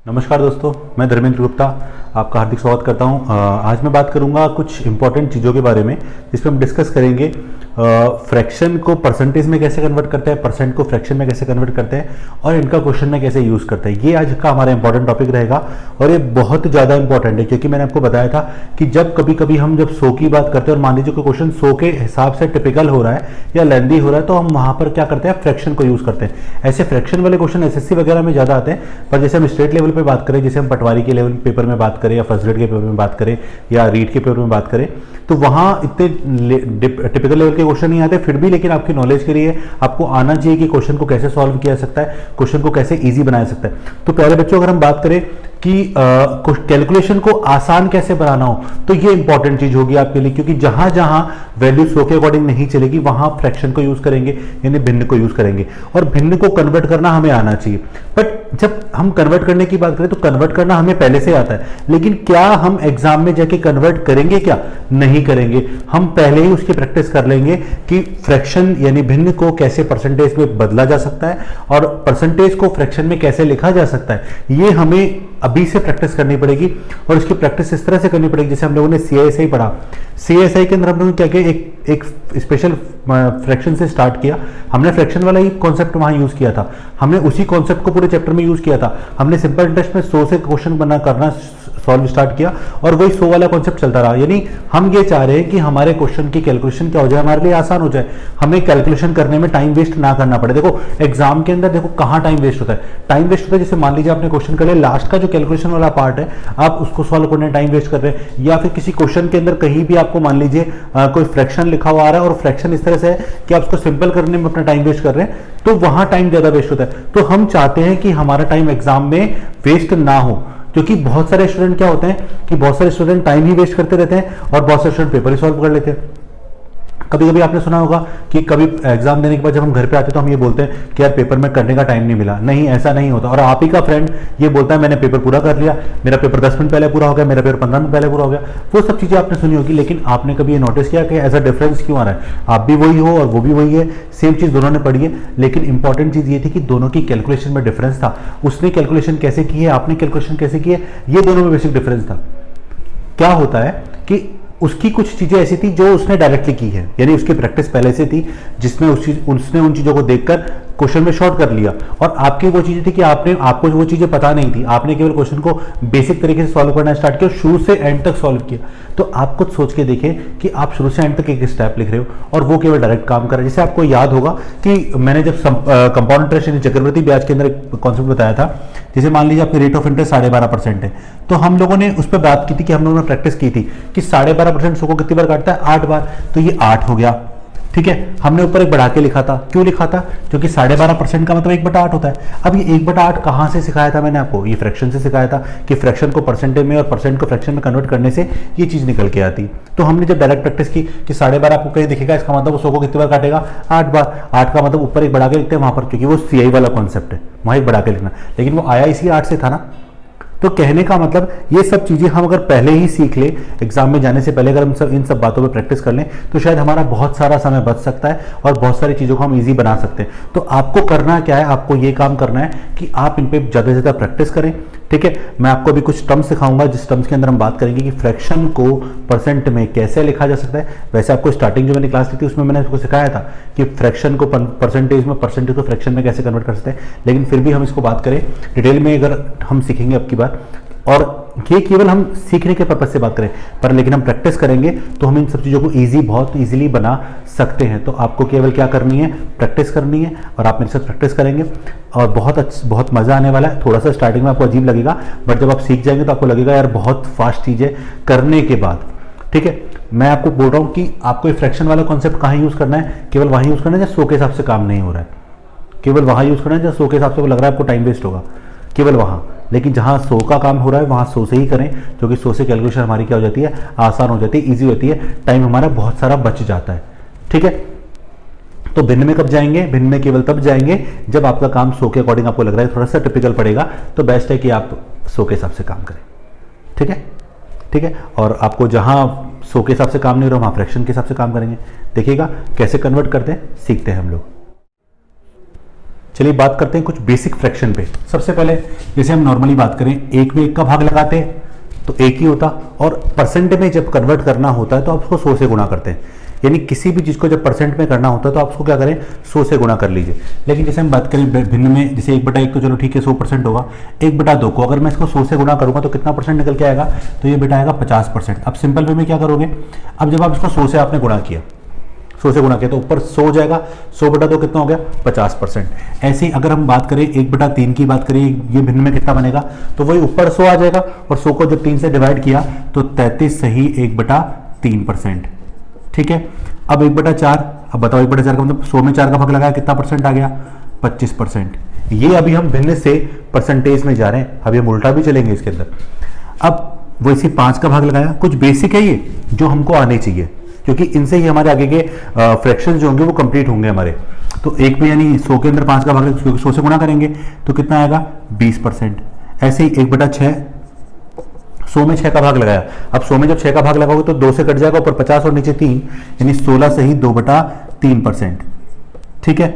नमस्कार दोस्तों, मैं धर्मेंद्र गुप्ता आपका हार्दिक स्वागत करता हूं। आज मैं बात करूंगा कुछ इंपॉर्टेंट चीज़ों के बारे में जिसमें हम डिस्कस करेंगे फ्रैक्शन को परसेंटेज में कैसे कन्वर्ट करते हैं, परसेंट को फ्रैक्शन में कैसे कन्वर्ट करते हैं और इनका क्वेश्चन में कैसे यूज़ करते हैं। ये आज का हमारा इंपॉर्टेंट टॉपिक रहेगा और ये बहुत ज़्यादा इंपॉर्टेंट है क्योंकि मैंने आपको बताया था कि जब कभी कभी हम जब 100 की बात करते हैं और मान लीजिए कोई क्वेश्चन 100 के हिसाब से टिपिकल हो रहा है या लेंदी हो रहा है तो हम वहाँ पर क्या करते हैं, फ्रैक्शन को यूज़ करते हैं। ऐसे फ्रैक्शन वाले क्वेश्चन एसएससी वगैरह में ज़्यादा आते हैं, पर जैसे हम स्टेट लेवल पर बात करें, जैसे हम पटवारी के लेवल पेपर में बात करें या फर्स्ट ग्रेड के पेपर में बात करें या रीट के पेपर में बात करें तो वहां इतने टिपिकल लेवल के क्वेश्चन नहीं आते। फिर भी लेकिन आपकी नॉलेज के लिए आपको आना चाहिए कि क्वेश्चन को कैसे सॉल्व किया जा सकता है, क्वेश्चन को कैसे इजी बनाया जा सकता है। तो पहले बच्चों अगर हम बात करें कि कैलकुलेशन को आसान कैसे बनाना हो तो ये इंपॉर्टेंट चीज होगी आपके लिए, क्योंकि जहां जहां वैल्यू 100 के अकॉर्डिंग नहीं चलेगी वहां फ्रैक्शन को यूज करेंगे, यानी भिन्न को यूज करेंगे और भिन्न को कन्वर्ट करना हमें आना चाहिए। बट जब हम कन्वर्ट करने की बात करें तो कन्वर्ट करना हमें पहले से आता है, लेकिन क्या हम एग्जाम में जाके कन्वर्ट करेंगे? क्या नहीं करेंगे। हम पहले ही उसकी प्रैक्टिस कर लेंगे कि फ्रैक्शन यानी भिन्न को कैसे परसेंटेज में बदला जा सकता है और परसेंटेज को फ्रैक्शन में कैसे लिखा जा सकता है। ये हमें अभी से प्रैक्टिस करनी पड़ेगी और इसकी प्रैक्टिस इस तरह से करनी पड़ेगी जैसे हम लोगों ने सीआईएसआई पढ़ा। सीआईएसआई के अंदर हम लोगों ने क्या किया, एक स्पेशल फ्रैक्शन से स्टार्ट किया। हमने फ्रैक्शन वाला ही कॉन्सेप्ट वहां यूज किया था, हमने उसी कॉन्सेप्ट को पूरे चैप्टर में यूज किया था। हमने सिंपल इंटरेस्ट में 100 से क्वेश्चन करना सॉल्व स्टार्ट किया और वही 100 वाला कॉन्सेप्ट चलता रहा। यानी हम ये चाह रहे हैं कि हमारे क्वेश्चन की कैलकुलेशन क्या हो जाए, हमारे लिए आसान हो जाए, हमें कैलकुलेशन करने में टाइम वेस्ट ना करना पड़े। देखो एग्जाम के अंदर देखो कहाँ टाइम वेस्ट होता है, टाइम वेस्ट होता है जैसे मान लीजिए आपने क्वेश्चन कर लिया, लास्ट का जो कैलकुलेशन वाला पार्ट है आप उसको सॉल्व करने में टाइम वेस्ट कर रहे हैं, या फिर किसी क्वेश्चन के अंदर कहीं भी आपको मान लीजिए कोई फ्रैक्शन लिखा हुआ आ रहा है और फ्रैक्शन इस तरह से है कि आप उसको सिंपल करने में अपना टाइम वेस्ट कर रहे हैं, तो वहां टाइम ज्यादा वेस्ट होता है। तो हम चाहते हैं कि हमारा टाइम एग्जाम में वेस्ट ना हो, क्योंकि बहुत सारे स्टूडेंट क्या होते हैं कि बहुत सारे स्टूडेंट टाइम ही वेस्ट करते रहते हैं और बहुत सारे स्टूडेंट पेपर ही सॉल्व कर लेते हैं। कभी कभी आपने सुना होगा कि कभी एग्जाम देने के बाद जब हम घर पे आते हैं तो हम ये बोलते हैं कि यार पेपर में करने का टाइम नहीं मिला। नहीं, ऐसा नहीं होता। और आप ही का फ्रेंड ये बोलता है मैंने पेपर पूरा कर लिया, मेरा पेपर 10 मिनट पहले पूरा हो गया, मेरा पेपर 15 मिनट पहले पूरा हो गया। वो सब चीजें आपने सुनी होगी, लेकिन आपने कभी ये नोटिस किया कि ऐसा डिफरेंस क्यों आ रहा है? आप भी वही हो और वो भी वही है, सेम चीज दोनों ने पढ़ी है, लेकिन इंपॉर्टेंट चीज ये थी कि दोनों की कैलकुलेशन में डिफरेंस था। उसने कैलकुलेशन कैसे की है, आपने कैलकुलेशन कैसे की है, ये दोनों में बेसिक डिफरेंस था। क्या होता है कि उसकी कुछ चीजें ऐसी थी जो उसने डायरेक्टली की है, यानी उसकी प्रैक्टिस पहले से थी जिसमें उसने उन चीजों को देखकर क्वेश्चन में शॉर्ट कर लिया, और आपकी वो चीजें थी कि आपको वो चीजें पता नहीं थी, आपने केवल क्वेश्चन को बेसिक तरीके से सॉल्व करना स्टार्ट किया, शुरू से एंड तक सॉल्व किया। तो आप खुद सोच के देखें कि आप शुरू से एंड तक एक स्टेप लिख रहे हो और वो केवल डायरेक्ट काम कर रहा है। जैसे आपको याद होगा कि मैंने जब कंपाउंड इंटरेस्ट यानी चक्रवृद्धि ब्याज के अंदर एक कॉन्सेप्ट बताया था, जैसे मान लीजिए आपकी रेट ऑफ इंटरेस्ट 12.5% है, तो हम लोगों ने उस पर बात की थी कि हम लोगों ने प्रैक्टिस की थी कि 12.5% को कितनी बार काटता है, 8 बार, तो ये 8 हो गया। ठीक है, हमने ऊपर एक बढ़ा के लिखा था, क्यों लिखा था? क्योंकि 12.5% का मतलब 1/8 होता है। अब ये 1/8 कहां से सिखाया था मैंने आपको? ये फ्रैक्शन से सिखाया था कि फ्रैक्शन को परसेंटेज में और परसेंट को फ्रैक्शन में कन्वर्ट करने से ये चीज निकल के आती। तो हमने जब डायरेक्ट प्रैक्टिस की कि 12.5 आपको कहीं दिखेगा, इसका मतलब वो 100 को कितनी बार काटेगा, 8 बार। 8 का मतलब ऊपर एक बढ़ा के लिखते हैं वहां पर, क्योंकि वो सीआई वाला कॉन्सेप्ट है, वहां एक बढ़ा के लिखना, लेकिन वो आया इसी 8 से था ना। तो कहने का मतलब ये सब चीजें हम अगर पहले ही सीख ले, एग्जाम में जाने से पहले अगर हम इन सब बातों पे प्रैक्टिस कर लें तो शायद हमारा बहुत सारा समय बच सकता है और बहुत सारी चीजों को हम इजी बना सकते हैं। तो आपको करना क्या है, आपको ये काम करना है कि आप इन पे ज्यादा से ज्यादा प्रैक्टिस करें। ठीक है, मैं आपको अभी कुछ टर्म्स सिखाऊंगा जिस टर्म्स के अंदर हम बात करेंगे कि फ्रैक्शन को परसेंट में कैसे लिखा जा सकता है। वैसे आपको स्टार्टिंग जो मैंने क्लास ली थी उसमें मैंने आपको सिखाया था कि फ्रैक्शन को परसेंटेज में, परसेंटेज को फ्रैक्शन में कैसे कन्वर्ट कर सकते हैं, लेकिन फिर भी हम इसको बात करें डिटेल में अगर हम सीखेंगे अब की बार, और ये केवल हम सीखने के पर्पज से बात करें, पर लेकिन हम प्रैक्टिस करेंगे तो हम इन सब चीज़ों को बहुत इजीली बना सकते हैं। तो आपको केवल क्या करनी है, प्रैक्टिस करनी है, और आप मेरे साथ प्रैक्टिस करेंगे और बहुत मज़ा आने वाला है। थोड़ा सा स्टार्टिंग में आपको अजीब लगेगा, बट जब आप सीख जाएंगे तो आपको लगेगा यार बहुत फास्ट चीज़ें करने के बाद। ठीक है, मैं आपको बोल रहा हूँ कि आपको फ्रैक्शन वाला कॉन्सेप्ट कहाँ यूज़ करना है, केवल वहाँ यूज़ करना है जब 100 के हिसाब से काम नहीं हो रहा है, केवल वहाँ यूज़ करना है जब 100 के हिसाब से लग रहा है आपको टाइम वेस्ट होगा, केवल वहाँ। लेकिन जहां 100 का काम हो रहा है वहां 100 से ही करें, क्योंकि 100 से कैलकुलेशन हमारी क्या हो जाती है, आसान हो जाती है, इजी होती है, टाइम हमारा बहुत सारा बच जाता है। ठीक है, तो भिन्न में कब जाएंगे? भिन्न में केवल तब जाएंगे जब आपका काम 100 के अकॉर्डिंग आपको लग रहा है थोड़ा सा टिपिकल पड़ेगा, तो बेस्ट है कि आप 100 के हिसाब से काम करें। ठीक है, ठीक है, और आपको जहां 100 के हिसाब से काम नहीं हो रहा वहां फ्रैक्शन के हिसाब से काम करेंगे। देखिएगा कैसे कन्वर्ट करते हैं, सीखते हैं हम लोग। चलिए बात करते हैं कुछ बेसिक फ्रैक्शन पे। सबसे पहले जैसे हम नॉर्मली बात करें, एक में एक का भाग लगाते हैं तो एक ही होता, और परसेंट में जब कन्वर्ट करना होता है तो आप उसको 100 से गुणा करते हैं। यानी किसी भी चीज़ को जब परसेंट में करना होता है तो आप उसको क्या करें, 100 से गुणा कर लीजिए। लेकिन जैसे हम बात करें भिन्न में, जैसे 1/1 तो चलो ठीक है 100% होगा, 1/2 को अगर मैं इसको 100 से गुणा करूंगा तो कितना परसेंट निकल के आएगा, तो ये बेटा आएगा 50%। अब सिंपल वे में क्या करोगे, अब जब आप इसको 100 से आपने गुणा किया, 100 से गुणा किया तो ऊपर 100 हो जाएगा, 100/2 कितना हो गया, 50%। ऐसे ही अगर हम बात करें 1/3 की बात करें, ये भिन्न में कितना बनेगा, तो वही ऊपर 100 आ जाएगा, और 100 को जब 3 से डिवाइड किया तो 33 सही 1/3%। ठीक है, अब 1/4, अब बताओ 1/4 का मतलब 100 में 4 का भाग लगाया, कितना परसेंट आ गया, 25%। ये अभी हम भिन्न से परसेंटेज में जा रहे हैं, अभी हम उल्टा भी चलेंगे इसके अंदर। अब वैसे 5 का भाग लगाया, कुछ बेसिक है ये जो हमको आने चाहिए, क्योंकि इनसे ही हमारे आगे के फ्रैक्शन जो होंगे वो कंप्लीट होंगे हमारे। तो एक में यानी 100 के अंदर 5 का भाग, क्योंकि 100 से गुणा करेंगे तो कितना आएगा, 20%। ऐसे ही 1/6, 100 में 6 का भाग लगाया, अब 100 में जब 6 का भाग लगाओगे तो 2 से कट जाएगा, ऊपर 50 और नीचे 3, यानी 16 सही 2/3%। ठीक है,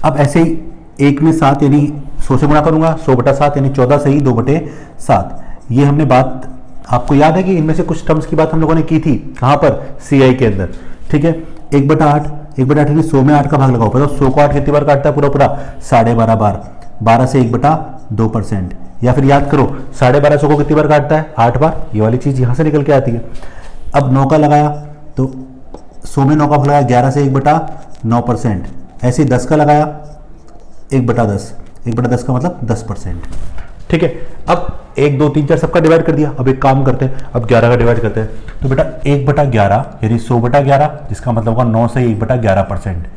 अब ऐसे ही 1 में 7 यानी 100 से गुणा करूंगा, 100/7 यानी 14 सही 2/7। ये हमने बात, आपको याद है कि इनमें से कुछ टर्म्स की बात हम लोगों ने की थी, कहां पर, CI के अंदर। ठीक है, 1/8, 1/8 यानी 100 में 8 का भाग लगाओ, बताओ 100 को 8 कितनी बार काटता है, पूरा पूरा 12.5 बार, 12 से 1/2%। या फिर याद करो 12.5 100 को कितनी बार काटता है, 8 बार। ये वाली चीज यहां से निकल के आती है। अब 9 का लगाया तो 100 में 9 का भाग लगाया, 11 से 1/9%। ऐसे ही 10 का लगाया, 1/10, 1/10 का मतलब 10%। ठीक है, अब 1 2 3 4 सबका डिवाइड कर दिया। अब एक काम करते हैं, अब 11 का डिवाइड करते हैं, तो बेटा 1/11 यानी 100/11, जिसका मतलब होगा 9 से 1/11%।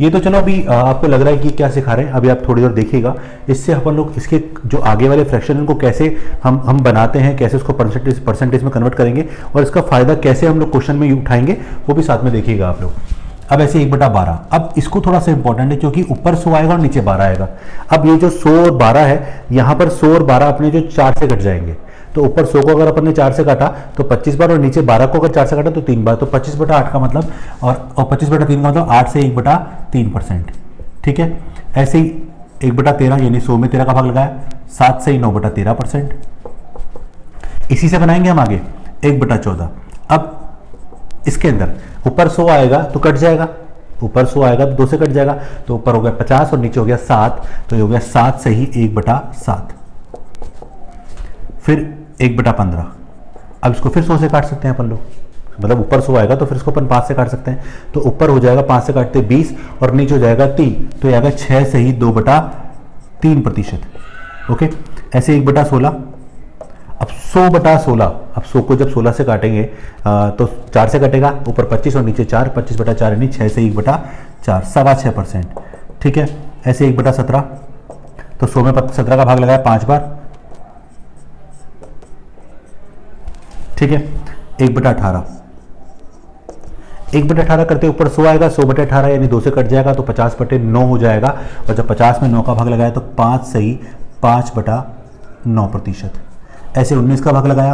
ये तो चलो अभी आपको लग रहा है कि क्या सिखा रहे हैं, अभी आप थोड़ी देर देखिएगा, इससे अपन लोग इसके जो आगे वाले फ्रैक्शन इनको कैसे हम बनाते हैं, कैसे उसको परसेंटेज में कन्वर्ट करेंगे, और इसका फायदा कैसे हम लोग क्वेश्चन में उठाएंगे, वो भी साथ में देखिएगा आप लोग। अब ऐसे 1/12, अब इसको थोड़ा सा इंपॉर्टेंट है क्योंकि ऊपर 100 आएगा और नीचे 12 आएगा। अब ये जो 100 और 12 है, यहाँ पर 100 और 12 अपने जो 4 से कट जाएंगे, तो ऊपर 100 को अगर अपन ने 4 से काटा तो 25 बार, और नीचे 12 को अगर 4 से काटा तो 3 बार, तो 25/8 का मतलब, और 25/3 का मतलब 8 से 1/3%। ठीक है, ऐसे ही 1/13 यानी 100 में 13 का भाग लगाया, 7 से 9/13%। इसी से बनाएंगे हम आगे 1/14। अब इसके अंदर ऊपर 100 आएगा तो कट जाएगा, ऊपर 100 आएगा तो 2 से कट जाएगा, तो ऊपर हो गया 50 और नीचे हो गया 7, तो ये हो गया 7 सही 1/7। फिर 1/15, अब इसको फिर 100 से काट सकते हैं अपन लोग, मतलब ऊपर 100 आएगा तो फिर इसको अपन 5 से काट सकते हैं, तो ऊपर हो जाएगा 5 से काटते 20 और नीचे हो जाएगा 3, तो ये आएगा 6 सही 2/3%। ओके, ऐसे 1/16, अब 100/16, अब 100 को जब 16 से काटेंगे तो 4 से कटेगा, ऊपर 25 और नीचे 4, 25/4 यानी 6 से 1/4, 6.25%। ठीक है, ऐसे 1/17, तो 100 में 17 का भाग लगाया 5 बार। ठीक है, 1/18, 1/18 करते ऊपर 100 आएगा, 100/18 यानी 2 से कट जाएगा तो 50/9 हो जाएगा, और जब 50 में 9 का भाग लगाया तो 5 सही 5/9%। ऐसे 19 का भाग लगाया,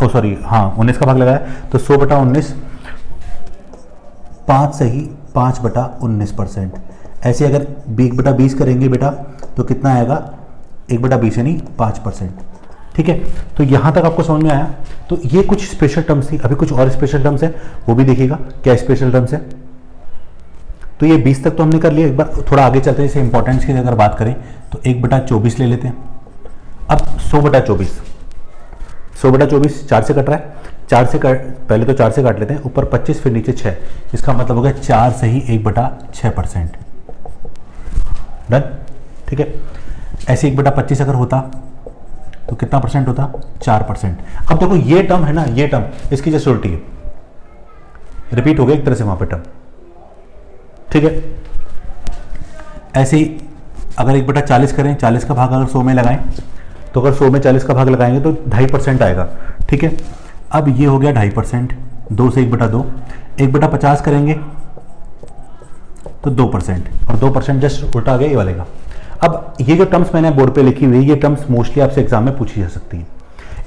ओ सॉरी हाँ 19 का भाग लगाया तो 100/19, 5 सही 5/19%। ऐसे अगर 1/20 करेंगे बेटा तो कितना आएगा, 1/20 यानी 5%। ठीक है, तो यहां तक आपको समझ में आया। तो ये कुछ स्पेशल टर्म्स थी, अभी कुछ और स्पेशल टर्म्स है वो भी देखिएगा क्या स्पेशल टर्म्स है। तो ये 20 तक तो हमने कर लिया। एक बार थोड़ा आगे चलते हैं, जैसे इंपॉर्टेंस की अगर बात करें तो 1/24 ले लेते हैं। अब 100/24, 100/24 4 से कट रहा है, 4 से पहले तो 4 से काट लेते हैं, ऊपर 25 फिर नीचे 6, इसका मतलब हो गया 4 सही 1/6%। डन। ठीक है, ऐसे 1/25 अगर होता तो कितना परसेंट होता, 4%। अब देखो ये टर्म है ना, ये टर्म इसकी जैसे उल्टी है, रिपीट हो गया एक तरह से वहां पे टर्म। ठीक है, ऐसे ही अगर 1/40 करें, 40 का भाग अगर 100 में लगाएं तो अगर 100 में 40 का भाग लगाएंगे तो 2.5% आएगा। ठीक है, अब ये हो गया 2.5%, 2 से 1/2, 1/50 करेंगे तो 2%, और 2% जस्ट उल्टा आ गया ये वाले का। अब ये जो टर्म्स मैंने बोर्ड पे लिखी हुई है, ये टर्म्स मोस्टली आपसे एग्जाम में पूछी जा सकती है।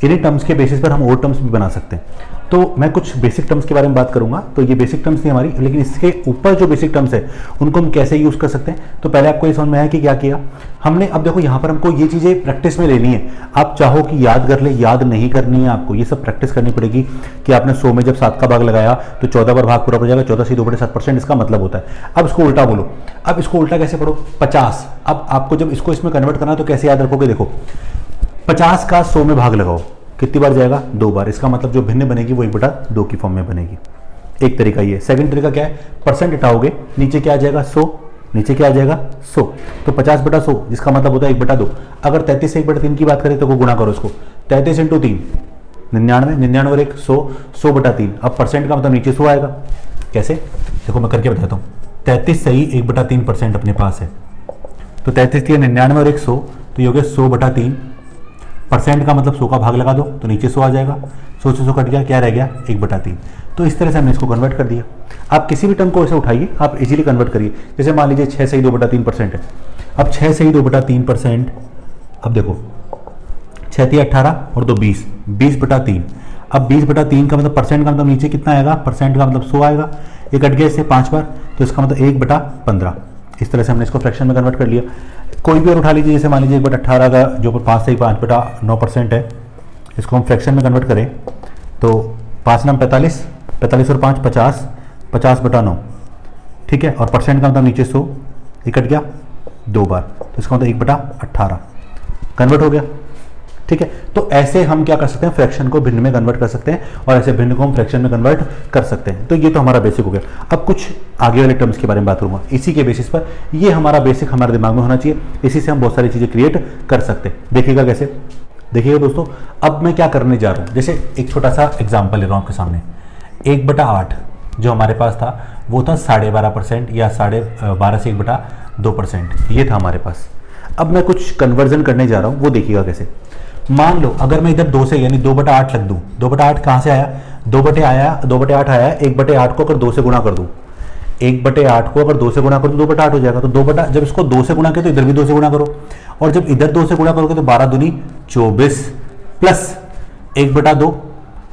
इन्हीं टर्म्स के बेसिस पर हम और टर्म्स भी बना सकते हैं। तो मैं कुछ बेसिक टर्म्स के बारे में बात करूंगा। तो ये बेसिक टर्म्स थी हमारी, लेकिन इसके ऊपर जो बेसिक टर्म्स है उनको हम कैसे यूज कर सकते हैं। तो पहले आपको ये समझ में आया कि क्या किया हमने। अब देखो यहाँ पर हमको ये चीजें प्रैक्टिस में लेनी है। आप चाहो कि याद कर ले, याद नहीं करनी है आपको, ये सब प्रैक्टिस करनी पड़ेगी। कि आपने 100 में जब 7 का भाग लगाया तो 14 पर भाग पूरा हो जाएगा, 14 से 2/7% इसका मतलब होता है। अब इसको उल्टा बोलो। अब इसको उल्टा कैसे पढ़ो, 50। अब आपको जब इसको इसमें कन्वर्ट करना है तो कैसे याद रखोगे, देखो 50 का 100 में भाग लगाओ, कितनी बार जाएगा, 2 बार। इसका मतलब जो भिन्न बनेगी वो 1/2 की फॉर्म में बनेगी। एक तरीका ये। सेकंड तरीका क्या है, परसेंट हटाओगे, नीचे क्या आ जाएगा 100, नीचे क्या आ जाएगा 100, तो 50/100 जिसका मतलब होता है 1/2। अगर 33 से 1/3 की बात करें तो गुणा करो इसको, 33 × 3 99, 99 और 1 100, 100/3। अब परसेंट का मतलब नीचे 100 आएगा। कैसे, देखो मैं करके बताता हूँ। 33 सही 1/3% अपने पास है, तो 33 थी 99 और 1 100, तो ये हो गया 100/3। परसेंट का मतलब 100 का भाग लगा दो तो नीचे 100 आ जाएगा, 100 से 100 कट गया, क्या रह गया 1/3। तो इस तरह से हमने इसको कन्वर्ट कर दिया। आप किसी भी टर्म को ऐसे उठाइए, आप इजीली कन्वर्ट करिए। जैसे मान लीजिए 6 सही 2/3% है। अब 6 सही 2/3%, अब देखो 6 थी 18 और 2 20, 20/3। अब 20/3 का मतलब परसेंट का मतलब नीचे कितना आएगा, परसेंट का मतलब 100 आएगा। ये कट गया इससे 5 बार, तो इसका मतलब 1/15। इस तरह से हमने इसको फ्रैक्शन में कन्वर्ट कर लिया। कोई भी और उठा लीजिए, जैसे मान लीजिए 1/18 का जो 5 से 5/9% है, इसको हम फ्रैक्शन में कन्वर्ट करें तो 5 9 45, 45 और 5 50, 50/9, ठीक है। और परसेंट का मतलब नीचे 100, ये कट गया 2 बार, तो इसका मतलब 1/18 कन्वर्ट हो गया, ठीक है। तो ऐसे हम क्या कर सकते हैं, फ्रैक्शन को भिन्न में कन्वर्ट कर सकते हैं, और ऐसे भिन्न को हम फ्रैक्शन में कन्वर्ट कर सकते हैं। तो ये तो हमारा बेसिक हो गया। अब कुछ आगे वाले टर्म्स के बारे में बात करूंगा। इसी के बेसिस पर ये हमारा बेसिक हमारे दिमाग में होना चाहिए, इसी से हम बहुत सारी चीजें क्रिएट कर सकते हैं। देखिएगा कैसे, देखिएगा दोस्तों। अब मैं क्या करने जा रहा हूं, जैसे एक छोटा सा एग्जाम्पल ले रहा हूं आपके सामने। 1/8 जो हमारे पास था वो था 12.5% या 12.5 से 1/2%, ये था हमारे पास। अब मैं कुछ कन्वर्जन करने जा रहा हूं, वो देखिएगा कैसे। मान लो अगर मैं इधर 2 से यानी 2/8 लग दूं, 2/8 कहां से आया, 2/8 आया, 1/8 को अगर 2 से गुणा कर दूं, 1/8 को अगर 2 से गुणा कर दूं 2/8 हो जाएगा। तो जब इसको 2 से गुणा किया तो इधर भी 2 से गुणा करो, और जब इधर 2 से गुणा करोगे तो 12 दूनी 24 प्लस 1/2,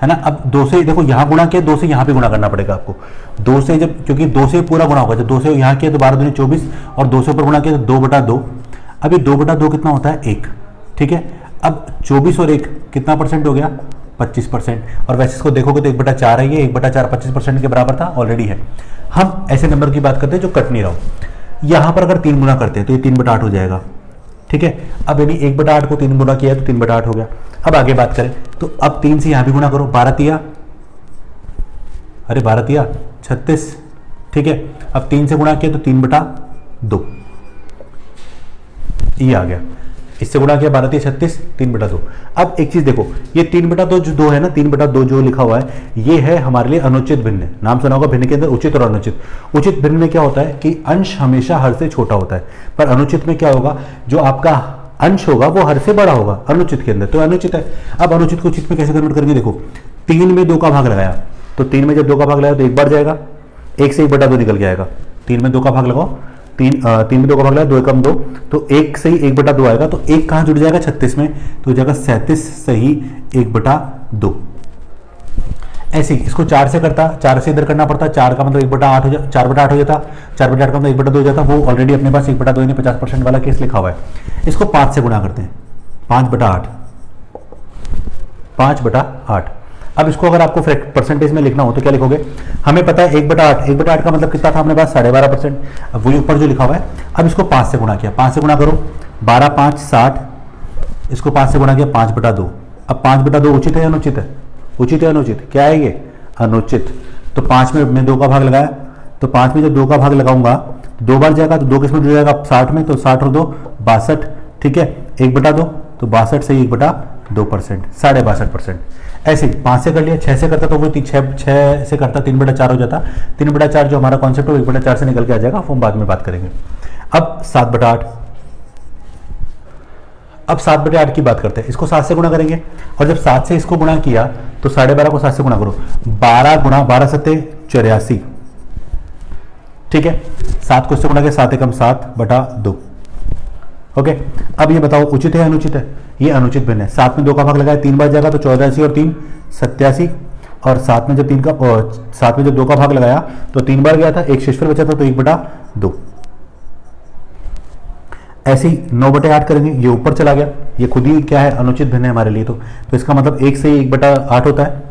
है ना। अब 2 से देखो यहां गुणा किया, 2 से यहां भी गुणा करना पड़ेगा आपको। 2 से जब, क्योंकि 2 से पूरा गुणा होगा, जब 2 से यहां किया तो 12 दूनी 24, और 2 से ऊपर गुणा किया तो 2/2। अब ये 2/2 कितना होता है, 1, ठीक है। अब 24 और 1 कितना परसेंट हो गया, 25%। और वैसे इसको देखोगे तो 1/4 है, ये 1/4 25% के बराबर था, ऑलरेडी है। हम ऐसे नंबर की बात करते हैं जो कट नहीं रहा हो। यहां पर अगर 3 गुना करते हैं तो ये 3/8 हो जाएगा, ठीक है। अब यदि 1/8 को 3 गुना किया तो 3/8 हो गया। अब आगे बात करें तो अब 3 से यहां भी गुणा करो, 12 तिया 36, ठीक है। अब 3 से गुणा किया तो 3/2, ये आ गया। इससे गुणा किया 12 तिया 36, 3/2। अब एक चीज देखो, ये 3/2 जो 2 है ना, 3/2 जो लिखा हुआ है, ये है हमारे लिए अनुचित भिन्न। नाम सुना होगा भिन्न के अंदर उचित और अनुचित। उचित भिन्न में क्या होता है कि अंश हमेशा हर से छोटा होता है, पर अनुचित में क्या होगा, जो आपका अंश होगा वो हर से बड़ा होगा अनुचित के अंदर, तो अनुचित है। अब अनुचित को उचित में कैसे कन्वर्ट करेंगे, देखो 3 में 2 का भाग लगाया, तो 3 में जब 2 का भाग लगाया तो 1 बार जाएगा, 1 से 1/2 निकल के आएगा। 3 में 2 का भाग लगाओ, 3 में 2 का भाग लगाया, 2 एकम 2, तो 1 से ही 1/2 आएगा, तो 1 कहां जुड़ जाएगा 36 में, तो हो जाएगा 37 सही 1/2। ऐसे ही इसको 4 से करता, 4 से इधर करना पड़ता, 4 का मतलब 1/8 हो जाता, 4/8 हो जाता, 4/8 का मतलब 1/2 हो जाता। वो ऑलरेडी अपने पास 1/2 यानी 50% वाला केस लिखा हुआ है। इसको 5 से गुणा करते हैं, 5/8, 5/8। अब इसको अगर आपको परसेंटेज में लिखना हो तो क्या लिखोगे, हमें पता है 1/8, 1/8 का मतलब कितना था अपने पास 12.5%। अब वही ऊपर जो लिखा हुआ है, अब इसको 5 से गुणा किया, 5 से गुणा करो, 12 5 60, इसको 5 से गुणा किया 5/2। अब 5/2 उचित है अनुचित है, उचित है अनुचित, क्या है ये अनुचित। तो 5 में 2 का भाग लगाया, तो 5 में जब 2 का भाग लगाऊंगा 2 बार जाएगा, तो 2 किस में जुड़ जाएगा 60 में, तो 60 और 2 62, ठीक है। 1/2 तो 62 से 1/2%, 62.5%। ऐसे 5 से कर लिया, 6 से करता तो वो 6 से करता 3/4 हो जाता। 3/4 जो हमारा कॉन्सेप्ट हो 1/4 से निकल के आ जाएगा, हम बाद में बात करेंगे। अब 7/8, अब 7/8 की बात करते हैं। इसको 7 से गुणा करेंगे, और जब 7 से इसको गुणा किया तो 12.5 को 7 से गुणा करो, 12 गुणा 12 सत्ते 84, ठीक है। 7 को इससे गुणा किया 7 एकम 7/2, ओके, अब ये बताओ उचित है या अनुचित है? ये अनुचित भिन्न है। 7 में 2 का भाग लगाया 3 बार जाएगा तो 84 और 3 87, और 7 में जब 7 में जब 2 का भाग लगाया तो 3 बार गया था, एक शेषफल बचा था तो 1/2। ऐसे ही 9/8 करेंगे, ये ऊपर चला गया, ये खुद ही क्या है, अनुचित भिन्न है हमारे लिए। तो इसका मतलब 1 से ही 1/8 होता है।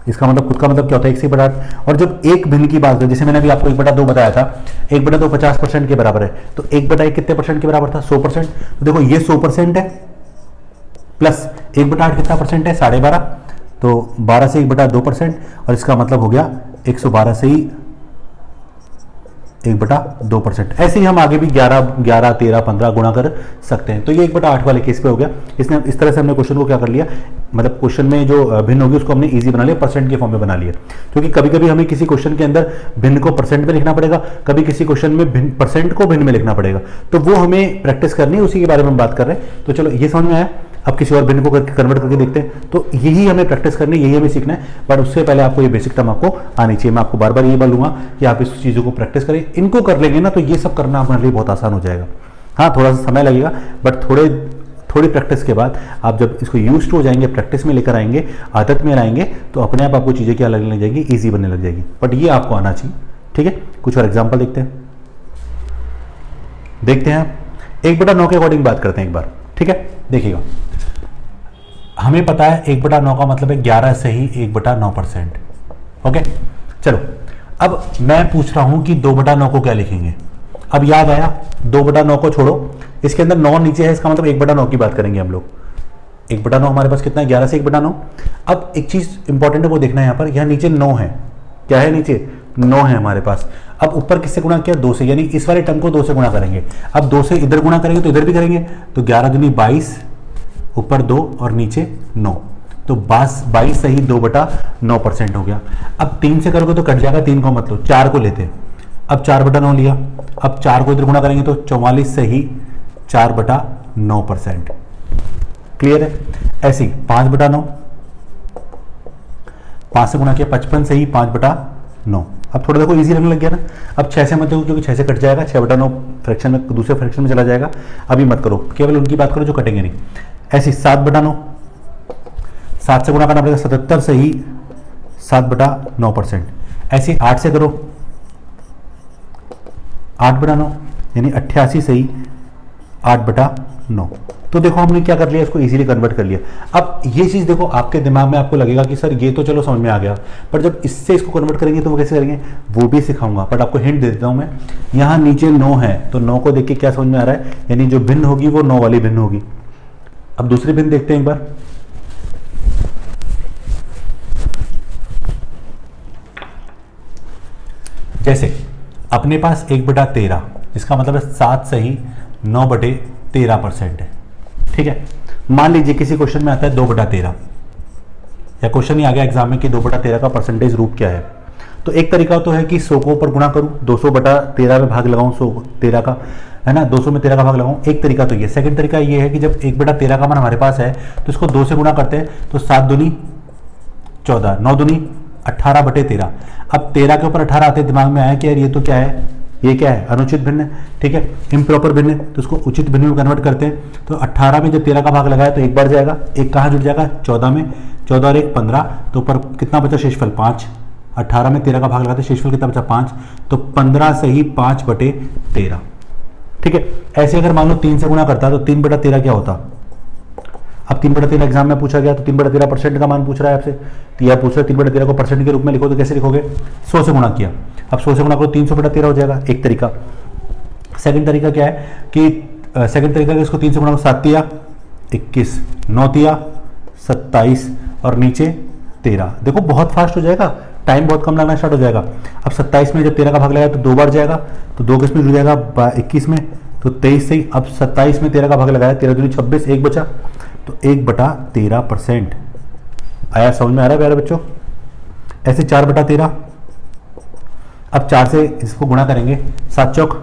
इसका मतलब खुद का मतलब क्या होता है, 1 से 1/8। और जब एक भिन्न की बात करें, जैसे मैंने अभी आपको 1/2 बताया था, 1/2 50% के बराबर है, तो 1/1 कितने परसेंट के बराबर था, 100%। तो देखो ये 100% है, प्लस 1/8 कितना परसेंट है, 12.5, तो 12 से 1/2%, और इसका मतलब हो गया 112 से ही 1/2%। ऐसे ही हम आगे भी 11, 13, 15 गुणा कर सकते हैं। तो ये 1/8 वाले केस पे हो गया। इसने इस तरह से हमने क्वेश्चन को क्या कर लिया, मतलब क्वेश्चन में जो भिन्न होगी उसको हमने इजी बना लिया, परसेंट के फॉर्म में बना लिया। क्योंकि कभी कभी हमें किसी क्वेश्चन के अंदर भिन्न को परसेंट में लिखना पड़ेगा, कभी किसी क्वेश्चन में भिन्न परसेंट को भिन्न में लिखना पड़ेगा, तो वो हमें प्रैक्टिस करनी है, उसी के बारे में हम बात कर रहे हैं। तो चलो ये समझ में आया। अब किसी और भिन्न को कन्वर्ट करके देखते हैं। तो यही हमें प्रैक्टिस करनी है, यही हमें सीखना है, बट उससे पहले आपको ये बेसिक टर्म आपको आनी चाहिए। मैं आपको बार बार ये बोलूंगा कि आप इस चीज़ों को प्रैक्टिस करें, इनको कर लेंगे ना तो ये सब करना हमारे लिए बहुत आसान हो जाएगा। हाँ, थोड़ा सा समय लगेगा, बट थोड़ी प्रैक्टिस के बाद आप जब इसको यूज हो जाएंगे, प्रैक्टिस में लेकर आएंगे, आदत में लाएंगे, तो अपने आप आपको चीज़ें क्या लगने लग जाएगी, ईजी बनने लग जाएगी। बट ये आपको आना चाहिए, ठीक है। कुछ और एग्जाम्पल देखते हैं 1/9 के अकॉर्डिंग बात करते हैं एक बार, ठीक है। देखिएगा, हमें पता है 1/9 का मतलब है 11 से ही 1/9%। ओके, चलो अब मैं पूछ रहा हूं कि 2/9 को क्या लिखेंगे। अब याद आया, 2/9 को छोड़ो, इसके अंदर 9 नीचे है, इसका मतलब 1/9 की बात करेंगे हम लोग। 1/9 हमारे पास कितना है, 11 से 1/9। अब एक चीज इंपॉर्टेंट है वो देखना है, यहाँ पर यहाँ नीचे 9 है, क्या है नीचे 9 है हमारे पास। अब ऊपर किससे गुणा किया, 2 से, यानी इस वाले टर्म को 2 से गुणा करेंगे। अब 2 से इधर गुणा करेंगे तो इधर भी करेंगे, तो 11 दूनी 22, ऊपर 2 और नीचे 9, तो 22 सही 2/9% हो गया। अब 3 से करोगे तो कट जाएगा, 3 को मतलब 4 को लेते, अब 4/9 लिया। अब 4 को इधर गुणा करेंगे तो 44 सही 4/9%। क्लियर है। ऐसे ही 5/9, 5 से गुणा किया 55 सही 5/9। अब थोड़ा देखो इजी लगने लग गया ना। अब 6 से मत देखो क्योंकि 6 से कट जाएगा, 6/9 फ्रैक्शन में दूसरे फ्रैक्शन में चला जाएगा। अभी मत करो, केवल उनकी बात करो जो कटेंगे नहीं। ऐसे 7/9, 7 से गुणा करना पड़ेगा 77 से ही 7/9%। ऐसे 8 से करो 8/9 यानी 88 से ही 8/9। तो देखो हमने क्या कर लिया, इसको इजीली कन्वर्ट कर लिया। अब ये चीज देखो आपके दिमाग में आपको लगेगा कि सर ये तो चलो समझ में आ गया, पर जब इससे इसको कन्वर्ट करेंगे तो वो कैसे करेंगे वो भी सिखाऊंगा। बट आपको हिंट दे देता हूं मैं, यहाँ नीचे 9 है तो 9 को देख के क्या समझ में आ रहा है, यानी जो भिन्न होगी वो 9 वाली भिन्न होगी। अब दूसरी भिन्न देखते हैं एक बार। जैसे अपने पास 1/13, इसका मतलब है 7 सही 9/13% है, ठीक है। मान लीजिए किसी क्वेश्चन में आता है 2/13, या क्वेश्चन ही आ गया एग्जाम में कि 2/13 का परसेंटेज रूप क्या है। तो एक तरीका तो है कि 100 को ऊपर गुणा करूं, 200/13 में भाग लगाऊं, 113 का है ना, 200 में 13 का भाग लगाऊं। एक तरीका तो ये। सेकंड तरीका ये है कि जब 1/13 का मान हमारे पास है तो इसको 2 से गुणा करते हैं, तो 7 दूनी 14, 9 दूनी 18/13। अब 13 के ऊपर 18 आते दिमाग में आया कि यार ये तो क्या है, ये क्या है, अनुचित भिन्न, ठीक है, इम्प्रॉपर भिन्न, तो उसको उचित भिन्न में कन्वर्ट करते हैं। तो 18 में जब 13 का भाग लगाया तो एक बार जाएगा, एक कहाँ जुड़ जाएगा 14 में, 14 और 1 15, तो ऊपर कितना बचा शेषफल 5। 18 में 13 का भाग लगाते शेषफल कितना बचा 5, तो 15 से ही 5/13, ठीक है। ऐसे अगर मान लो 3 से गुणा करता तो 3/13 क्या होता। अब 3/13 एग्जाम में पूछा गया तो 3/13% का मान पूछ रहा है आपसे, तो यह पूछ रहा है 3/13 को परसेंट के रूप में लिखो, तो कैसे लिखोगे, 100 से गुणा किया। अब 100 से गुणा करो 300/13 हो जाएगा, एक तरीका। सेकंड तरीका क्या है कि सेकंड तरीका इसको 3 से गुणा करो, 7 तिया 21, 9 तिया 27 और नीचे 13। देखो बहुत फास्ट हो जाएगा, टाइम बहुत कम लगना स्टार्ट हो जाएगा। अब 27 में जब 13 का भाग लगाया तो 2 बार जाएगा, तो 2 किस में जुड़ जाएगा 21 में, तो 23 से ही। अब 27 में 13 का भाग लगाया, 13 दूनी 26, 1 बचा, तो 1/13% आया। समझ में आ रहा है प्यारे बच्चों। ऐसे 4/13, अब 4 से इसको गुणा करेंगे, 7 चौक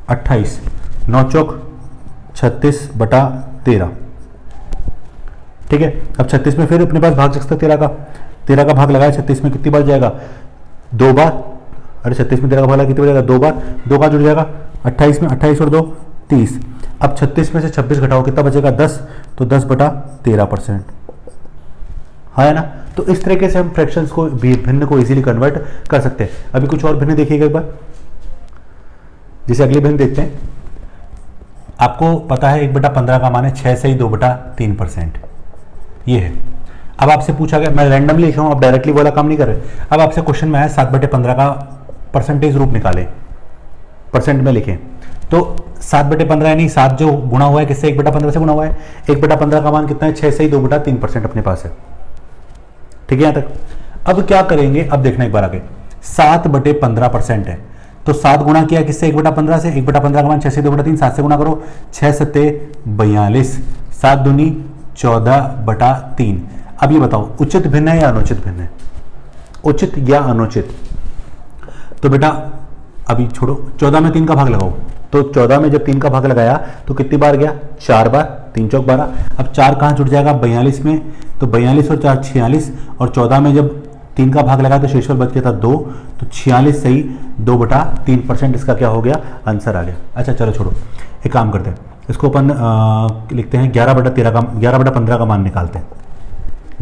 28, 9 चौक 36/13, ठीक है। अब 36 में फिर अपने पास भाग सकता है 13 का भाग लगाया, 36 में कितनी बार जाएगा 2 बार, अरे 36 में 13 का भाग लगा कितनी बार जाएगा 2 बार, 2 का जुड़ जाएगा 28 में 28 और 2 30। अब 36 में से 26 घटाओ कितना बचेगा 10, तो 10/13%। हाँ है ना। तो इस तरीके से हम फ्रैक्शंस को भिन्न को इजीली कन्वर्ट कर सकते हैं। अभी कुछ और भिन्न देखिएगा एक बार, जैसे अगली भिन्न देखते हैं। आपको पता है 1/15 का मान है 6 से ही 2/3%, ये है। अब आपसे पूछा गया, मैं रैंडमली लिख रहा हूँ, आप डायरेक्टली वाला काम नहीं कर रहे। अब आपसे क्वेश्चन में है 7/15 का परसेंटेज रूप निकाले, परसेंट में लिखें। तो 7/15 यानी 7 जो गुणा हुआ है किससे, 1/15 से गुणा हुआ है। 1/15 का मान कितना है 6 से ही 2/3% अपने पास है। ठीक है यहां तक। अब क्या करेंगे, अब देखना एक बार आगे, 7/15% है तो 7 गुणा किया किससे 1/15 से, 1/15 का मान 6 से 2/3, 7 से गुणा करो 6 सत्ते 42, 7 दूनी 14/3। अब ये बताओ उचित भिन्न है या अनुचित भिन्न है, उचित या अनुचित। तो बेटा अभी छोड़ो, 14 में 3 का भाग लगाओ। तो 14 में जब 3 का भाग लगाया तो कितनी बार गया, 4 बार, 3 चौक 12। अब 4 कहाँ जुड़ जाएगा 42 में, तो 42 और 4 46, और 14 में जब 3 का भाग लगाया तो शेषफल बच गया था 2, तो 46 सही 2/3% इसका क्या हो गया, आंसर आ गया। अच्छा चलो छोड़ो, एक काम करते हैं, इसको अपन लिखते हैं 11/15 का मान निकालते हैं।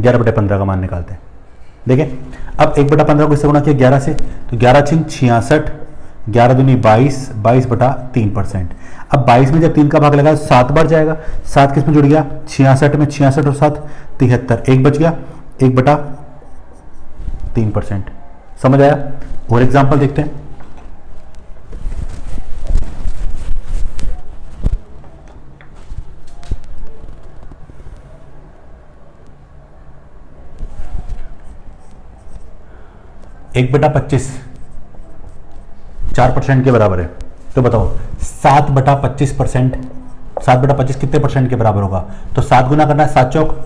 11/15 का मान निकालते हैं। देखें अब 1/15 को इससे गुणा किया 11 से, तो 11 छिंग 66, 11 दूनी 22, 22/3%। अब 22 में जब 3 का भाग लगा 7 बार जाएगा, 7 किस में जुड़ गया 66 में, 66 और 7 73, 1 बच गया, 1/3%। समझ आया। और एग्जाम्पल देखते हैं। एक बटा 25 4% के बराबर है। तो बताओ 7/25%, 7/25 कितने परसेंट के बराबर होगा। तो 7 गुना करना है, 7 चौक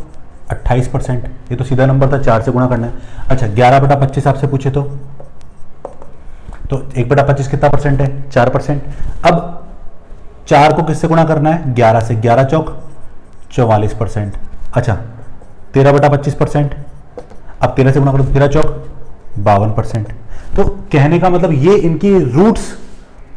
28%। ये तो सीधा नंबर था, 4 से गुणा करना है। अच्छा 11/25 आपसे पूछे तो 1/25 कितना परसेंट है, 4%। अब 4 को किससे गुणा करना है 11 से, 11 चौक 44%। अच्छा 13/25%। अब 13 से गुणा करो तो 13 चौक 52%। तो कहने का मतलब ये इनकी रूट्स,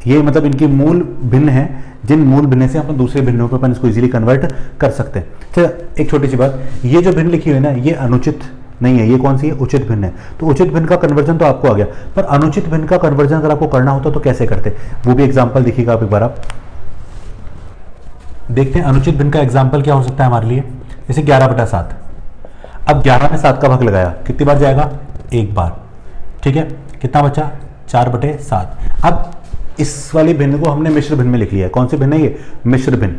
ये मतलब इनके मूल भिन्न हैं, जिन मूल भिन्न से अपन दूसरे भिन्नों पर अपन इसको इजीली कन्वर्ट कर सकते हैं। चलो एक छोटी सी बात, ये जो भिन्न लिखी हुई है ना, ये अनुचित नहीं है, ये कौन सी है, उचित भिन्न है। तो उचित भिन्न का कन्वर्जन तो आपको आ गया, पर अनुचित भिन्न का कन्वर्जन अगर आपको करना होता तो कैसे करते, वो भी एग्जाम्पल देखिएगा आप एक बार। आप देखते हैं अनुचित भिन्न का एग्जाम्पल क्या हो सकता है हमारे लिए। जैसे 11/7, अब 11 में 7 का भाग लगाया, कितनी बार जाएगा, 1 बार। ठीक है, कितना बचा 4/7। अब इस वाली भिन्न को हमने मिश्र भिन्न में लिख लिया है। कौन सी भिन्न है ये, मिश्र भिन्न।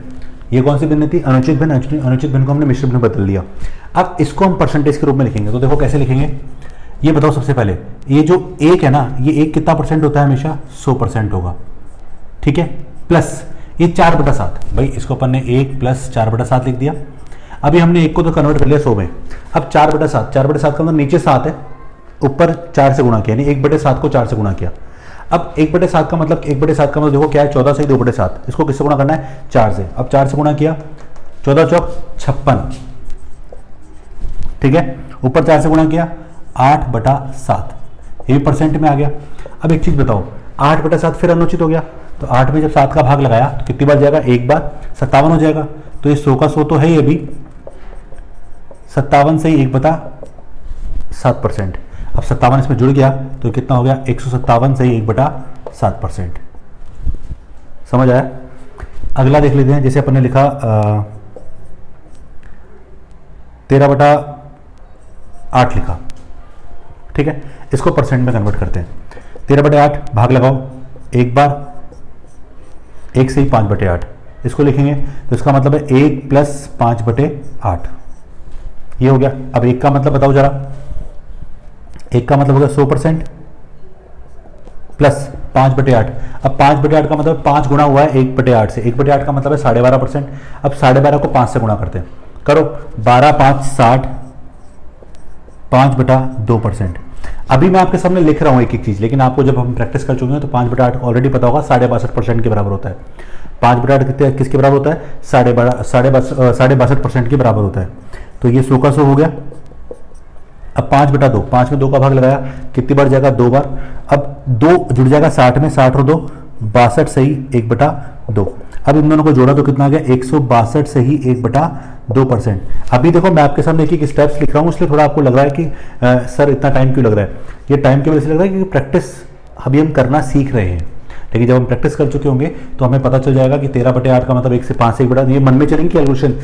ये कौन सी भिन्न थी, अनुचित भिन्न। अनुचित भिन्न को हमने मिश्र भिन्न बदल दिया। अब इसको हम परसेंटेज के रूप में लिखेंगे। तो देखो कैसे लिखेंगे, ये बताओ सबसे पहले, ये जो 1 है ना, ये 1 कितना परसेंट होता है, हमेशा 100% होगा। ठीक है, प्लस ये 4/7, भाई इसको अपन ने 1 + 4/7 लिख दिया। अभी हमने 1 को तो कन्वर्ट कर लिया 100 में। अब 4/7, 4/7 का मतलब नीचे 7 है, ऊपर 4 से गुणा किया, यानी 1/7 को 4 से गुणा किया। अब 1/7 का मतलब 1/7 का मतलब देखो क्या है, 14 से 2/7, इसको किससे गुणा करना है 4 से। अब 4 से गुणा किया, 14 चौक 56। ठीक है, ऊपर 4 से गुणा किया 8/7, ये भी परसेंट में आ गया। अब एक चीज बताओ, 8/7 फिर अनुचित हो गया, तो 8 में जब 7 का भाग लगाया तो कितनी बार जाएगा, 1 बार, 57 हो जाएगा। तो ये 100 का 100 तो है ही, अभी 57 से ही 1/7%। अब 57 इसमें जुड़ गया तो कितना हो गया, 157 से ही 1/7%। समझ आया। अगला देख लेते हैं, जैसे अपन ने लिखा 13/8 लिखा। ठीक है, इसको परसेंट में कन्वर्ट करते हैं। 13/8 भाग लगाओ 1 बार, 1 से ही 5/8 इसको लिखेंगे। तो इसका मतलब है 1 + 5/8, ये हो गया। अब 1 का मतलब बताओ जरा, 1 का मतलब हो गया 100% प्लस 5/8। अब 5/8 का मतलब 5 गुणा हुआ है 1/8 से, 1/8 का मतलब है 12.5%। अब 12.5 को 5 से गुणा करते हैं, करो 12 × 5 = 60, 5/2%। अभी मैं आपके सामने लिख रहा हूं एक एक चीज, लेकिन आपको जब हम प्रैक्टिस कर चुके हैं तो 5/8 ऑलरेडी पता होगा 62.5% के बराबर होता है। 5/8 किसके बराबर होता है, 62.5% के बराबर होता है। तो ये 100 का 100 हो गया। अब 5/2, 5 में 2 का भाग लगाया, कितनी बार जाएगा, 2 बार। अब 2 जुड़ जाएगा 60 में, 60 और 2 162 सही 1/2। अब इन दोनों को जोड़ा तो कितना आ गया 162 सही 1/2%। अभी देखो मैं आपके सामने एक स्टेप्स लिख रहा हूँ, इसलिए थोड़ा आपको लग रहा है कि सर इतना टाइम क्यों लग रहा है। ये टाइम की वजह से लग रहा है क्योंकि प्रैक्टिस अभी हम करना सीख रहे हैं, लेकिन जब हम प्रैक्टिस कर चुके होंगे तो हमें पता चल जाएगा कि 13/8 का मतलब 1 से 5 से 1 ये मन में चलेंगे कैलकुलेशन।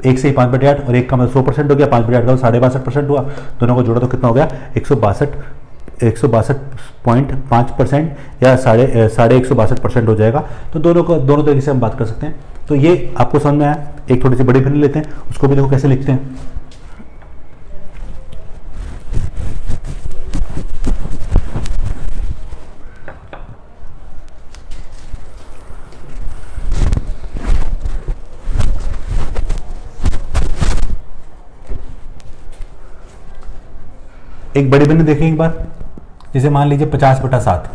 1 से 5/8 और 1 का मतलब 100% हो गया, 5/8 का 62.5% हुआ, दोनों को जोड़ा तो कितना हो गया 162.5% या 162% हो जाएगा। तो दोनों तरीके से हम बात कर सकते हैं। तो ये आपको समझ में आया। एक थोड़ी सी बड़ी भिन्न लेते हैं, उसको भी देखो कैसे लिखते हैं। एक बड़ी भिन्न देखें एक बार, जैसे मान लीजिए 50/7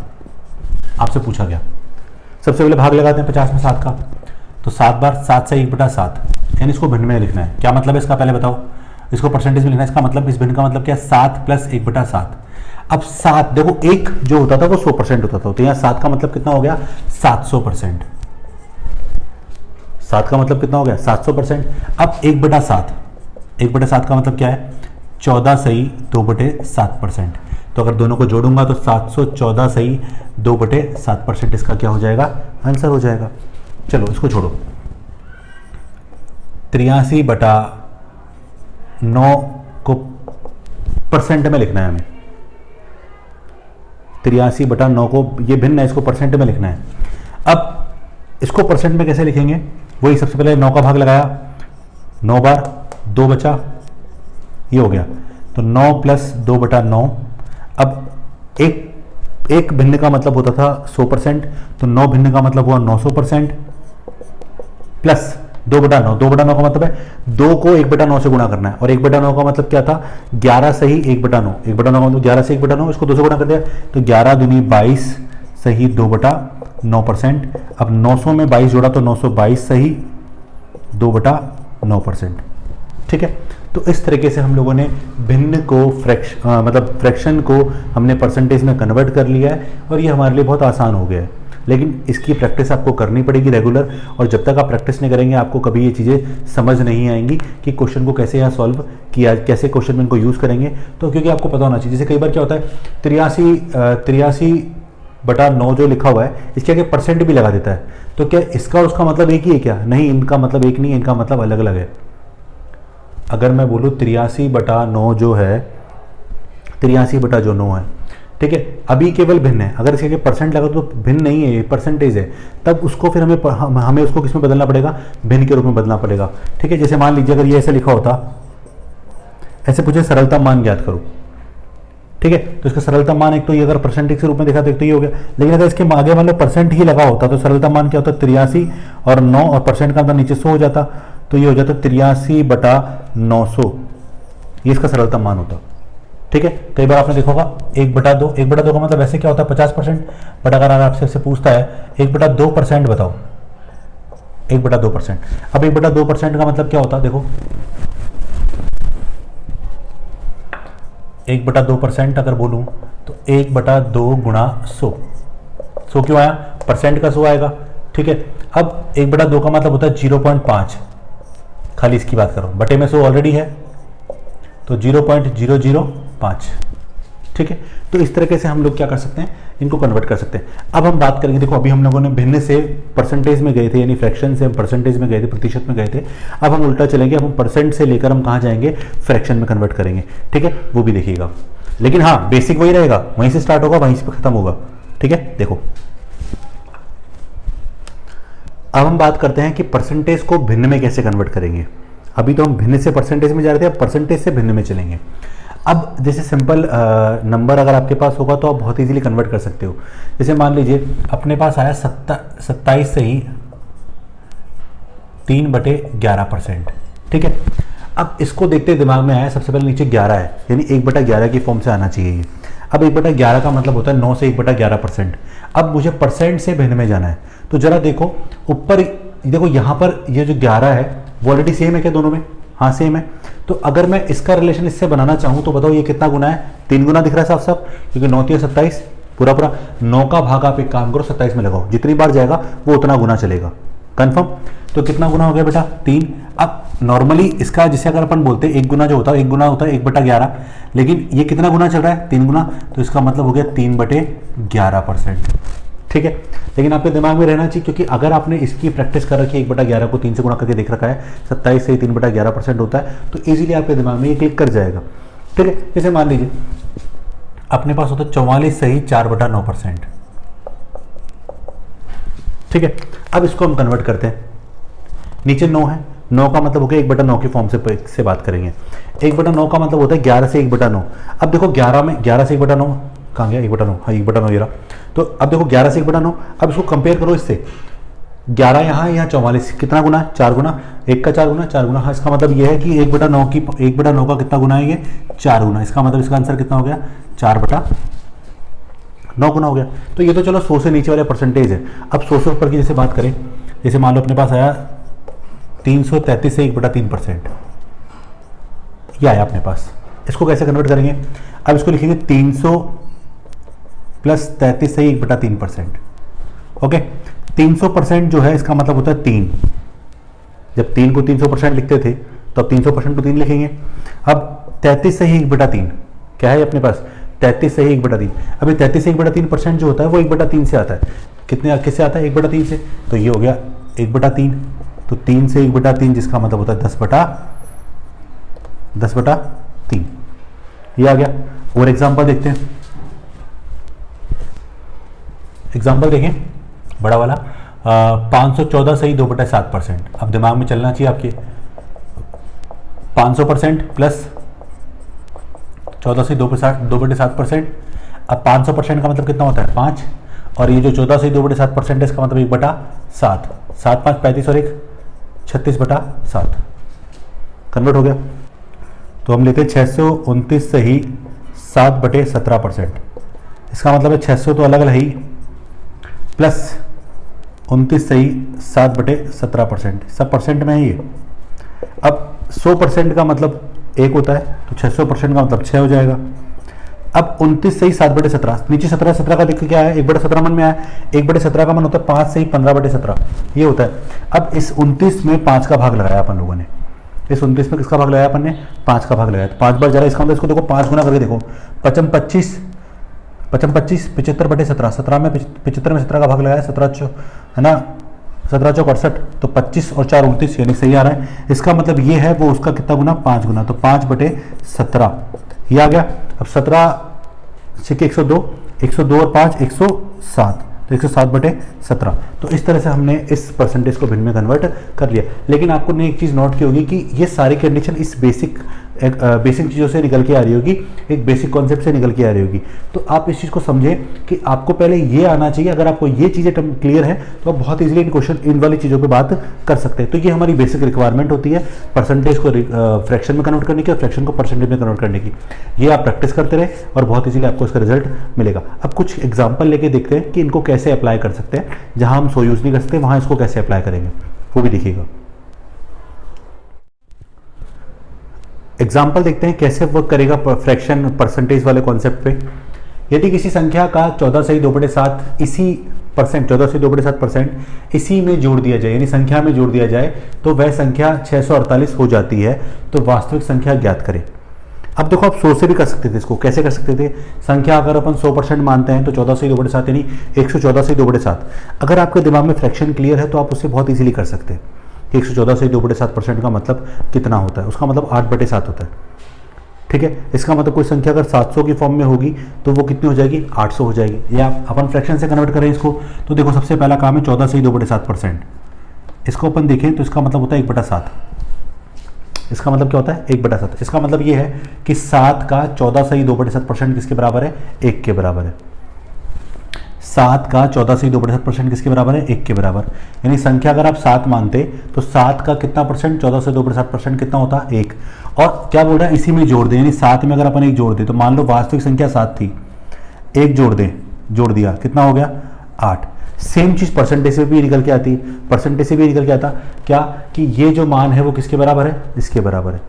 आपसे पूछा गया। सबसे पहले भाग लगाते हैं 50 में 7 का, तो 7 बार 7 से 1/7, यानी इसको भिन्न में लिखना है। क्या मतलब है इसका पहले बताओ, इसको परसेंटेज में लिखना है। इसका मतलब इस भिन्न का मतलब क्या है 7 + 1/7। अब 7 देखो, एक जो होता था वो 100% होता था, तो यहाँ 7 का मतलब कितना हो गया 700%। 7 का मतलब कितना हो गया 700%। अब 1/7, 1/7 का मतलब क्या है 14 सही 2/7%। तो अगर दोनों को जोड़ूंगा तो 714 सही 2/7% इसका क्या हो जाएगा आंसर हो जाएगा। चलो इसको छोड़ो, 83/9 को परसेंट में लिखना है हमें। 83/9 को, ये भिन्न है, इसको परसेंट में लिखना है। अब इसको परसेंट में कैसे लिखेंगे, वही सबसे पहले 9 का भाग लगाया, 9 बार 2 बचा, ये हो गया, तो 9 + 2/9। अब एक भिन्न का मतलब होता था 100%, तो 9 भिन्न का मतलब हुआ 900% प्लस 2/9। 2/9 का मतलब है 2 को 1/9 से गुणा करना है, और 1/9 का मतलब क्या था 11 सही 1/9। 1/9 का मतलब 11 से 1/9, इसको 2 से गुणा कर दिया तो 11 दूनी 22 सही 2/9%। अब 900 में 22 जोड़ा तो 922 सही 2/9%। ठीक है, तो इस तरीके से हम लोगों ने भिन्न को फ्रैक्शन को हमने परसेंटेज में कन्वर्ट कर लिया है, और ये हमारे लिए बहुत आसान हो गया है। लेकिन इसकी प्रैक्टिस आपको करनी पड़ेगी रेगुलर, और जब तक आप प्रैक्टिस नहीं करेंगे आपको कभी ये चीज़ें समझ नहीं आएंगी कि क्वेश्चन को कैसे यहाँ सॉल्व किया, कैसे क्वेश्चन में इनको यूज़ करेंगे। तो क्योंकि आपको पता होना चाहिए, जैसे कई बार क्या होता है 83/9 जो लिखा हुआ है इसके आगे परसेंट भी लगा देता है, तो क्या इसका और उसका मतलब एक ही है क्या? नहीं, इनका मतलब एक नहीं है, इनका मतलब अलग अलग है। अगर मैं बोलूँ 83/9 जो है 83/9 है, ठीक है, अभी केवल भिन्न है। अगर इसके परसेंट लगा तो भिन्न नहीं है, ये परसेंटेज है, तब उसको फिर हमें उसको किस में बदलना पड़ेगा, भिन्न के रूप में बदलना पड़ेगा। ठीक है, जैसे मान लीजिए अगर ये ऐसे लिखा होता, ऐसे पूछे सरलता मान ज्ञात करो, ठीक है, तो इसका सरलता मान एक तो ये अगर परसेंटेज के रूप में देखा तो एक तो ये हो गया, लेकिन अगर इसके आगे मान लो परसेंट ही लगा होता तो सरलता मान क्या होता 83 और 9 और परसेंट का अंदर नीचे 100 हो जाता, तो ये हो जाता 83/900, ये इसका सरलता मान होता। ठीक है, कई बार आपने देखा होगा 1/2, 1/2 का मतलब वैसे क्या होता है 50%, बट अगर आपसे पूछता है 1/2% बताओ, 1/2%। अब 1/2% का मतलब क्या होता है, देखो 1/2% अगर बोलूं तो 1/2 गुणा 100, 100 क्यों आया, परसेंट का 100 आएगा। ठीक है, अब 1/2 का मतलब होता है 0.5, खाली इसकी बात कर रहा हूं, बटे में 100 ऑलरेडी है तो 0.005। ठीक है, तो इस तरीके से हम लोग क्या कर सकते हैं, इनको कन्वर्ट कर सकते हैं। अब हम बात करेंगे, देखो अभी हम लोगों ने भिन्न से परसेंटेज में गए थे, यानी फ्रैक्शन से हम परसेंटेज में गए थे, प्रतिशत में गए थे। अब हम उल्टा चलेंगे, अब हम परसेंट से लेकर हम कहाँ जाएंगे, फ्रैक्शन में कन्वर्ट करेंगे। ठीक है, वो भी देखिएगा, लेकिन हाँ बेसिक वही रहेगा, वहीं से स्टार्ट होगा वहीं से खत्म होगा। ठीक है, देखो अब हम बात करते हैं कि परसेंटेज को भिन्न में कैसे कन्वर्ट करेंगे। अभी तो हम भिन्न से परसेंटेज में जा रहे थे, अब परसेंटेज से भिन्न में चलेंगे। अब जैसे सिंपल नंबर अगर आपके पास होगा तो आप बहुत इजीली कन्वर्ट कर सकते हो। जैसे मान लीजिए अपने पास आया 27 से ही 3/11%। ठीक है, अब इसको देखते दिमाग में आया, सबसे पहले नीचे 11 है, यानी 1/11 की फॉर्म से आना चाहिए ये। अब 1/11 का मतलब होता है 9 से 1/11%। अब मुझे परसेंट से भिन्न में जाना है, तो जरा देखो ऊपर देखो, यहाँ पर ये जो 11 है वो ऑलरेडी सेम है क्या दोनों में? हाँ सेम है। तो अगर मैं इसका रिलेशन इससे बनाना चाहूँ तो बताओ ये कितना गुना है, 3 गुना दिख रहा है साफ साफ, क्योंकि 9 × 27 पूरा पूरा 9 का भाग आप एक काम करो 27 में लगाओ, जितनी बार जाएगा वो उतना गुना चलेगा। कंफर्म? तो कितना गुना हो गया बेटा? 3। अब नॉर्मली इसका जैसे अगर अपन बोलते हैं 1 गुना जो होता है 1 गुना होता है 1/11, लेकिन ये कितना गुना चल रहा है? 3 गुना, तो इसका मतलब हो गया 3/11%। ठीक है, लेकिन आपके दिमाग में रहना चाहिए, क्योंकि अगर आपने इसकी प्रैक्टिस कर रखी है 1/11 को 3 से गुणा करके देख रखा है, 27 से 3/11% होता है, तो इजीली आपके दिमाग में ये क्लिक कर जाएगा। ठीक है, जैसे मान लीजिए अपने पास होता है 44 सही 4/9%। ठीक है, अब इसको हम कन्वर्ट करते हैं। नीचे 9 है, 9 का मतलब हो गया 1/9 की फॉर्म से बात करेंगे। 1/9 का मतलब होता है 11 से 1/9। अब देखो 11 से 1/9 कहाँ गया? 1/9, हाँ 1/9 ये रहा। तो अब देखो 11 से 1/9, अब इसको कंपेयर करो इससे। 11 यहाँ, यहाँ 44, कितना गुना है? 4 गुना, 1 का 4 गुना, 4 गुना। हाँ, इसका मतलब ये है कि 1/9 का कितना गुना है? ये 4 गुना। इसका मतलब इसका आंसर कितना हो गया? 4/9 गुना हो गया। तो ये तो चलो 100 से नीचे वाले परसेंटेज है। अब 100 से ऊपर की जैसे बात करें, जैसे मान लो अपने पास आया 333 से 1/3%, ये आया अपने पास। इसको कैसे कन्वर्ट करेंगे? अब इसको लिखेंगे 300 प्लस 33 से 1/3%। ओके, 300% जो है इसका मतलब होता है 3। जब 3 को 300% लिखते थे तो अब 300% को 3 लिखेंगे। अब 33 से ही 1/3 क्या है अपने पास? 33 से ही 1/3। अभी 33 से 1/3% जो होता है वो 1/3 से आता है। किससे आता है? 1/3 से। तो ये हो गया 1/3। तो 3 से 1/3 जिसका मतलब होता है 10/3। ये आ गया। और एग्जांपल देखते हैं। एग्जांपल देखें बड़ा वाला, 514 सही 2/7%। अब दिमाग में चलना चाहिए आपके, 500% प्लस 14 से 2/7%। अब 500% का मतलब कितना होता है? 5, और ये जो 14 से 2/7% है इसका मतलब 1/7। 7 5 35 और 1 36/7 कन्वर्ट हो गया। तो हम लेते हैं 629 सही 7/17%। इसका मतलब है 600 तो अलग अलग ही, प्लस 29 सही 7/17%, सब परसेंट में है ये। अब 100% का मतलब 1 होता है, तो 600% का मतलब 6 हो जाएगा। अब 29 सही 7/17, नीचे 17 का देखिए क्या है? 1/17 मन में आया। 1/17 का मन होता है 5 सही 15/17, ये होता है। अब इस 29 में 5 का भाग लगाया अपन लोगों ने। इस 29 में किसका भाग लगाया अपन ने? 5 का भाग लगाया। तो 5 बार जा रहा है, इसका मतलब इसको देखो 5 गुना करके देखो। 55 25 75/17, 17 में 75 में 17 का भाग लगाया, 17 है ना, 17 चौक 68, तो 25 और 4 29, यानी सही आ रहा है। इसका मतलब ये है वो उसका कितना गुना? 5 गुना, तो 5/17 ये आ गया। अब 17 से 102, 102 और 5 107, तो 107/17। तो इस तरह से हमने इस परसेंटेज को भिन्न में कन्वर्ट कर लिया। लेकिन आपको ने एक चीज़ नोट की होगी कि ये सारी कंडीशन इस बेसिक चीज़ों से निकल के आ रही होगी, एक बेसिक कॉन्सेप्ट से निकल के आ रही होगी। तो आप इस चीज़ को समझें कि आपको पहले ये आना चाहिए। अगर आपको ये चीज़ें क्लियर है तो आप बहुत इजीली इन वाली चीज़ों पे बात कर सकते हैं। तो ये हमारी बेसिक रिक्वायरमेंट होती है परसेंटेज को फ्रैक्शन में कन्वर्ट करने की और फ्रैक्शन को परसेंटेज में कन्वर्ट करने की। ये आप प्रैक्टिस करते रहे और बहुत इजीली आपको इसका रिजल्ट मिलेगा। अब कुछ एग्जाम्पल लेके देखते हैं कि इनको कैसे अप्लाई कर सकते हैं। जहाँ हम 100 यूज़ नहीं कर सकते वहाँ इसको कैसे अप्लाई करेंगे वो भी देखिएगा। एग्जाम्पल देखते हैं कैसे वर्क करेगा फ्रैक्शन परसेंटेज वाले कॉन्सेप्ट पे। यदि किसी संख्या का 14 सही 2/7 इसी परसेंट 14 से 2/7% इसी में जोड़ दिया जाए, यानी संख्या में जोड़ दिया जाए, तो वह संख्या 648 हो जाती है। तो वास्तविक संख्या ज्ञात करें। अब देखो आप 100 से भी कर सकते थे इसको। कैसे कर सकते थे? संख्या अगर अपन 100% मानते हैं तो 14 से 2/7 यानी 114 से 2/7। अगर आपके दिमाग में फ्रैक्शन क्लियर है तो आप उससे बहुत इजीली कर सकते हैं कि 114 से 2/7% का मतलब कितना होता है। उसका मतलब 8/7 होता है। ठीक है, इसका मतलब कोई संख्या अगर 700 की फॉर्म में होगी तो वो कितनी हो जाएगी? 800 हो जाएगी। या अपन फ्रैक्शन से कन्वर्ट करें इसको तो देखो सबसे पहला काम है 14 से 2/7%। इसको अपन देखें तो इसका मतलब होता है 1/7। इसका मतलब क्या होता है? 1/7। इसका मतलब ये है कि 7 का 14 से 2/7% किसके बराबर है? 1 के बराबर है। 7 का 14 से 2/7% किसके बराबर है? 1 के बराबर। यानी संख्या अगर आप 7 मानते तो 7 का कितना परसेंट? 14 से 2/7% कितना होता? 1। और क्या बोल रहा है? इसी में जोड़ दें, यानी 7 में अगर अपन 1 जोड़ दें तो मान लो वास्तविक संख्या 7 थी, 1 जोड़ दें, जोड़ दिया, कितना हो गया? 8। सेम चीज़ परसेंटेज से भी निकल के आती है। परसेंटेज से भी निकल के आता क्या कि ये जो मान है वो किसके बराबर है? इसके बराबर है।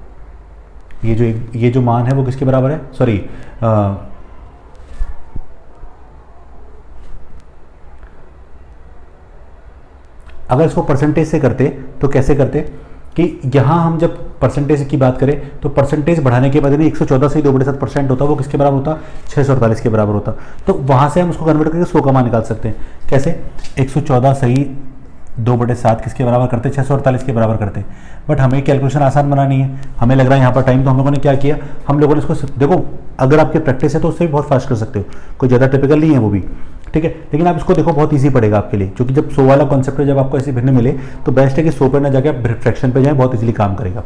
ये जो मान है वो किसके बराबर है? सॉरी, अगर इसको परसेंटेज से करते तो कैसे करते कि यहाँ हम जब परसेंटेज की बात करें तो परसेंटेज बढ़ाने के बाद नहीं 114 से ही 2/7% होता, वो किसके बराबर होता, 648 के बराबर होता। तो वहाँ से हम उसको कन्वर्ट करके 100 का मान निकाल सकते हैं। कैसे, 114 से ही 2/7 किसके बराबर करते, 648 के बराबर करते। बट हमें कैलकुलेशन आसान बनानी है, हमें लग रहा है यहाँ पर टाइम, तो हम लोगों ने क्या किया, हम लोगों ने इसको देखो, अगर आपकी प्रैक्टिस है तो उससे भी बहुत फास्ट कर सकते हो, कोई ज़्यादा टिपिकल नहीं है वो भी, ठीक है। लेकिन आप इसको देखो, बहुत ईजी पड़ेगा आपके लिए, क्योंकि जब 100 वाला कॉन्सेप्ट है, जब आपको ऐसे भिन्न मिले तो बेस्ट है कि 100 पर ना जाके आप फ्रैक्शन पे जाएं, बहुत इजीली काम करेगा।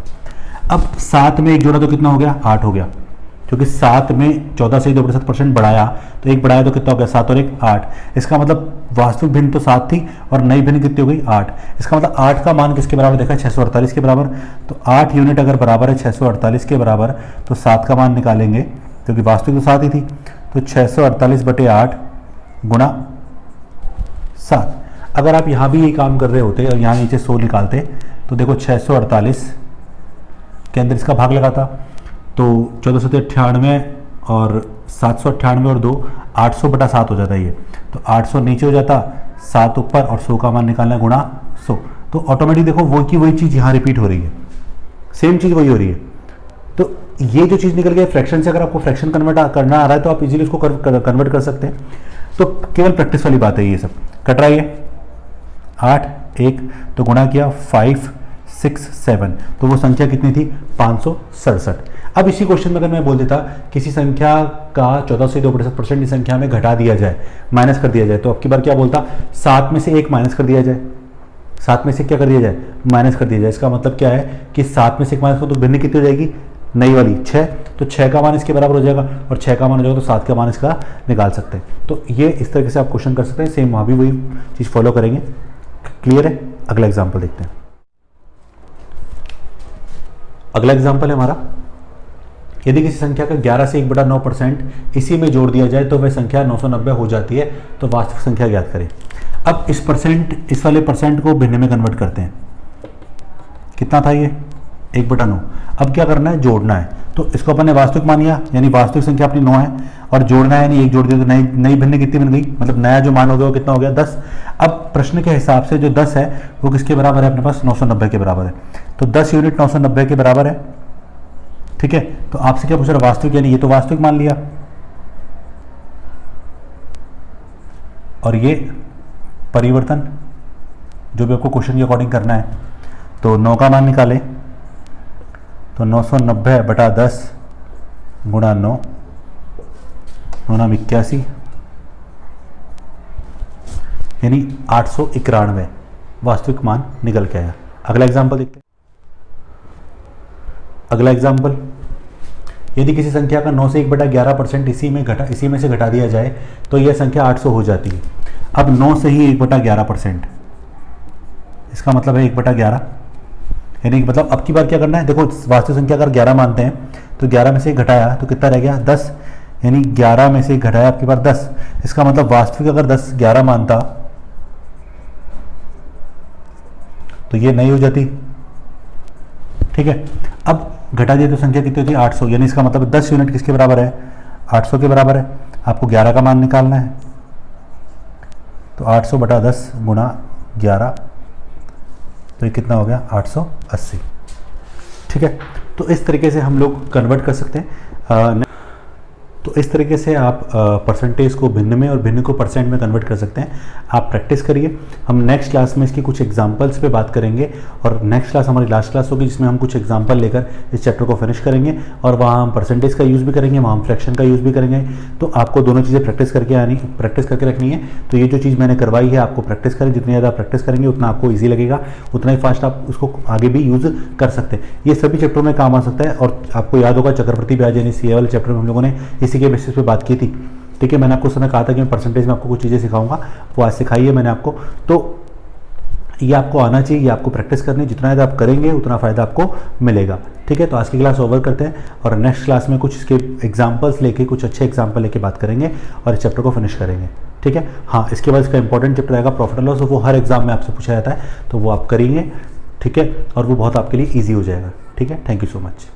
अब 7 में एक जोड़ा तो कितना हो गया, 8 हो गया, क्योंकि 7 में 14 से 2/7% बढ़ाया, तो एक बढ़ाया तो कितना हो गया, 7 और 1 8। इसका मतलब वास्तविक भिन्न तो 7 थी और नई भिन्न कितनी हो गई, 8। इसका मतलब 8 का मान किसके बराबर देखा, 648 के बराबर। तो 8 यूनिट अगर बराबर है 648 के बराबर, तो 7 का मान निकालेंगे, क्योंकि वास्तविक तो 7 ही थी। तो 648/8 गुणा 7। अगर आप यहाँ भी ये काम कर रहे होते और यहाँ नीचे 100 निकालते, तो देखो 648 के अंदर इसका भाग लगाता, तो 1498 और 798 और 2 800/7 हो जाता है ये। तो 800 नीचे हो जाता, 7 ऊपर और 100 का मान निकालना है गुणा 100। तो ऑटोमेटिक देखो वो की वही चीज़ यहाँ रिपीट हो रही है, सेम चीज़ वही हो रही है। तो ये जो चीज़ निकल गई फ्रैक्शन से, अगर आपको फ्रैक्शन कन्वर्ट करना आ रहा है तो आप इजीली उसको कन्वर्ट कर सकते हैं। तो केवल प्रैक्टिस वाली बात है ये सब। कट रहा है 8 1, तो गुणा किया 5 6 7, तो वो संख्या कितनी थी, 567। अब इसी क्वेश्चन में अगर मैं बोल देता किसी संख्या का 14 से 2/7% इस संख्या में घटा दिया जाए, माइनस कर दिया जाए, तो अब की बार क्या बोलता, 7 में से 1 माइनस कर दिया जाए। 7 में से क्या कर दिया जाए, माइनस कर दिया जाए। इसका मतलब क्या है कि 7 में से 1 माइनस करो तो भिन्न कितनी हो जाएगी, नई वाली 6। तो 6 का मान इसके बराबर हो जाएगा, और 6 का मान हो जाएगा तो 7 का मान इसका निकाल सकते हैं। तो ये इस तरीके से आप क्वेश्चन कर सकते हैं, सेम वहाँ भी वही चीज़ फॉलो करेंगे। क्लियर है। अगला एग्जाम्पल देखते हैं। अगला एग्जाम्पल है हमारा, यदि किसी संख्या का 11 से 1/9% इसी में जोड़ दिया जाए तो वह संख्या 990 हो जाती है, तो वास्तविक संख्या ज्ञात करें। अब इस वाले परसेंट को भिन्न में कन्वर्ट करते हैं। कितना था ये, 1/9। अब क्या करना है, जोड़ना है। तो इसको अपन ने वास्तविक मान लिया, यानी वास्तविक संख्या अपनी 9 है, और जोड़ना है यानी 1 जोड़ दिया तो नई भिन्न कितनी बन गई, मतलब नया जो मान हो गया वो कितना हो गया, 10। अब प्रश्न के हिसाब से जो 10 है वो किसके बराबर है अपने पास, 990 के बराबर है। तो 10 यूनिट 990 के बराबर है, ठीक है। तो आपसे क्या पूछ रहा है, वास्तविक, यानी ये तो वास्तविक मान लिया, और ये परिवर्तन जो भी आपको क्वेश्चन के अकॉर्डिंग करना है। तो 9 का मान निकाले, तो 990/10 गुणा 9, 9 81, यानी 891 वास्तविक मान निकल के आया। अगला एग्जाम्पल देखते हैं। अगला एग्जाम्पल, यदि किसी संख्या का 9 से 1/11% इसी में से घटा दिया जाए तो यह संख्या 800 हो जाती है। अब 9 से ही 1/11%, इसका मतलब है 1/11, यानी मतलब अब की बार क्या करना है, देखो वास्तविक संख्या अगर 11 मानते हैं तो 11 में से घटाया तो कितना रह गया, 10, यानी 11 में से घटाया आपकी बार 10। इसका मतलब वास्तविक अगर 11 मानता तो ये नहीं हो जाती, ठीक है। अब घटा दिया तो संख्या कितनी होती है, 800, यानी इसका मतलब 10 यूनिट किसके बराबर है, 800 के बराबर है। आपको 11 का मान निकालना है, तो 800/10 गुणा 11, तो ये कितना हो गया, 880, ठीक है। तो इस तरीके से हम लोग कन्वर्ट कर सकते हैं। तो इस तरीके से आप परसेंटेज को भिन्न में और भिन्न को परसेंट में कन्वर्ट कर सकते हैं। आप प्रैक्टिस करिए। हम नेक्स्ट क्लास में इसकी कुछ एग्जांपल्स पे बात करेंगे, और नेक्स्ट क्लास हमारी लास्ट क्लास होगी जिसमें हम कुछ एग्जांपल लेकर इस चैप्टर को फिनिश करेंगे, और वहाँ हम परसेंटेज का यूज़ भी करेंगे, वहाँ हम फ्रैक्शन का यूज़ भी करेंगे। तो आपको दोनों चीज़ें प्रैक्टिस करके रखनी है। तो ये जो चीज़ मैंने करवाई है आपको प्रैक्टिस करें, जितनी ज़्यादा प्रैक्टिस करेंगे उतना आपको ईजी लगेगा, उतना ही फास्ट आप उसको आगे भी यूज़ कर सकते हैं। ये सभी चैप्टरों में काम आ सकता है। और आपको याद होगा चक्रवर्ती ब्याज यानी CA वाले चैप्टर में हम लोगों ने इसी के बेसिस पे बात की थी, ठीक है। मैंने आपको उस समय कहा था कि मैं परसेंटेज में आपको कुछ चीज़ें सिखाऊंगा, वो आज सिखाई है मैंने आपको। तो ये आपको आना चाहिए, ये आपको प्रैक्टिस करनी, जितना ज़्यादा आप करेंगे उतना फ़ायदा आपको मिलेगा, ठीक है। तो आज की क्लास ओवर करते हैं, और नेक्स्ट क्लास में कुछ इसके एग्जाम्पल्स लेके, कुछ अच्छे एग्जाम्पल लेके बात करेंगे और इस चैप्टर को फिनिश करेंगे, ठीक है। हाँ, इसके बाद इसका इंपॉर्टेंट चैप्टर आएगा प्रॉफिट एंड लॉस, वो हर एग्जाम में आपसे पूछा जाता है, तो वो आप करेंगे, ठीक है, और वो बहुत आपके लिए ईजी हो जाएगा, ठीक है। Thank you so much.